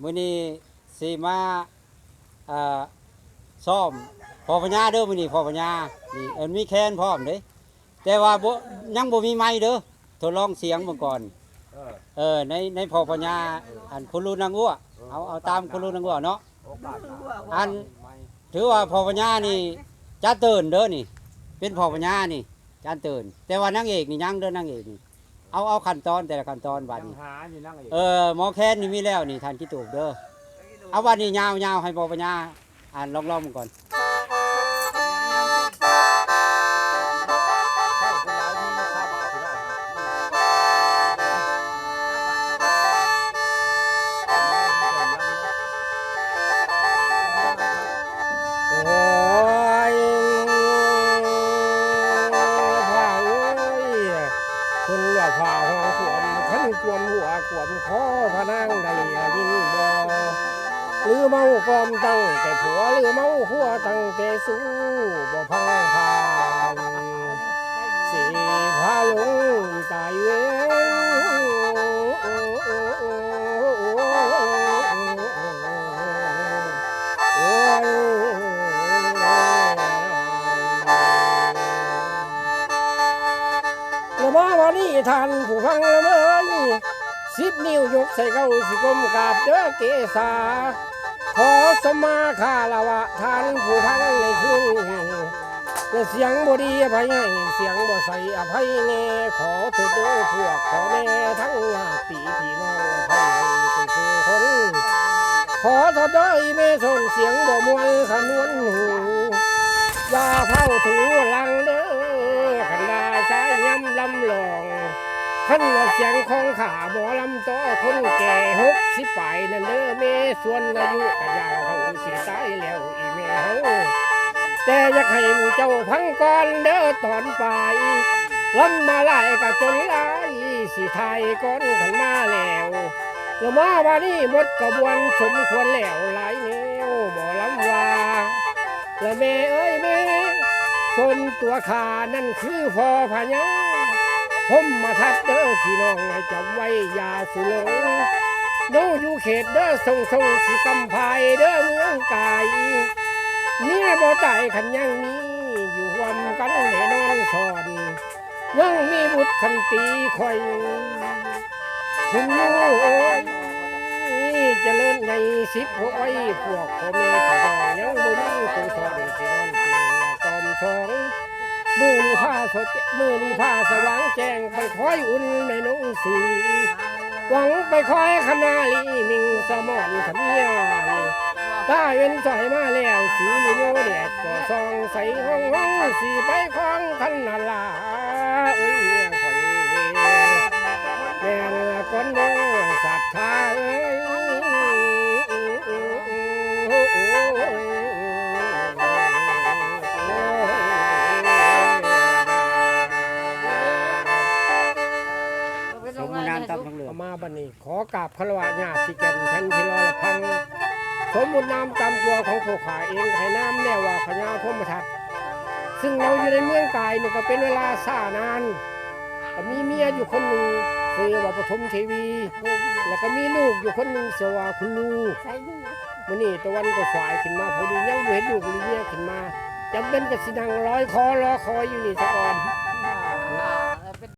มื้อนี้สิมาอ่าซ่อมพอพญาเด้อมื้อนี้พอพญานี่มีแคนพร้อมเด้แต่ว่าบ่ยังบ่มีไม้เด้อทดลองเสียงเมื่อก่อนในพอพญาอันคุณลูกนางอ้วเอาตามคุณลูกนางอ้วเนาะอันถือว่าพอพญานี่จ้าเตือนเด้อนี่เป็นพอพญานี่จ้าเตือนแต่ว่านางเอกนี่ยังเด้อนางเอกนี่เอาขั้นตอนแต่ละขั้นตอนบัดนี้หมอแคนนี่มีแล้วนี่ท่านคิดถูกเด้อเอาวันนี้ยาวให้พอพญาอ่านลองๆมันก่อนหรือเมากอมตั้งแต่ผัวหรือเมาหัวตั้งแต่สู้บ่พังพานสีพาลงตายเว้ละมาวันนี้ท่านผู้ฟังละเมย10 นิ้วยกใส่เก้าสิกลมกราบเด้อเกษาขอสมาคารวะท่านผู้พังในคืนนี้เสียงบ่ดีอภัยให้เสียงบ่ใส่อภัยแน่ขอโทษเด้อพวกขอแม่ทั้งญาติพี่น้องอภัยให้ทุกคนขอโทษเด้อแม่สนเสียงบ่มวนขนวนหูอย่าเผาถูลังเด้อขันดาสายย้ำลำลองขันว่าเสียงของขาหมอลำต่อคนแก่60 ปีนั่นเด้อแม่ส่วนอายุกะยาวเขาสิตายแล้วอีแม่เฮาแต่อยากให้หมู่เจ้าพังก่อนเด้อตอนปลายลำมาหลายกะจนหลายสิไทยก่อนขันมาแล้วแล้วมาวันนี้หมดกระบวนสมควรแล้วหลายแนวหมอลำว่าและแม่เอ้ยแม่คนตัวขานั่นคือพ่อพญาผมมาทัดเด้อพี่น้องให้จำไว้อย่าสุหลงโนอยู่เขตเด้อทรงสิกำภายเด้อเมืองกายเมียบ่ตายขันยังมีอยู่รวมกันแน่นอนสอนยังมีบุตรขันตีคอยคุณโอ้ยเจริญใน10 หัวไว้พวกพ่อแม่พ่อยังบ่มีผู้สอนสินอนเตียงกอมสองมือนี่ผ้าสดมือนี่ผ้าสว่างแจ้งไปคอยอุ่นในน้องสีหวังไปคอยคณาลีมิงสมอนขมียตาเว้นสอยมาแล้วสีมีโยแดดก็ส่องใสห้องสีไปคล้องคันนาลาเอ้ยเมียข่อยแม่ละก้อนเด้อศรัทธาเอ้ยมาบันนี้ขอกราบคารวะญาติแก่นแผ่นที่รอละพังสมมุตินามตามตัวของผู้ขาเองให้น้ำแน่ว่าพญาพมทัตซึ่งเราอยู่ในเมืองกายนี่ก็เป็นเวลาซ่านานมีเมียอยู่คนหนึ่งชื่อว่าปฐมเทวีแล้วก็มีลูกอยู่คนหนึ่งชื่อว่าคุณลูมื้อนี้ตะวันก็สายขึ้นมาพอดียังบ่เห็นลูกเมียขึ้นมาจำเป็นกับสินั่งร้อยคอรอคอยอยู่นี่ซะก่อน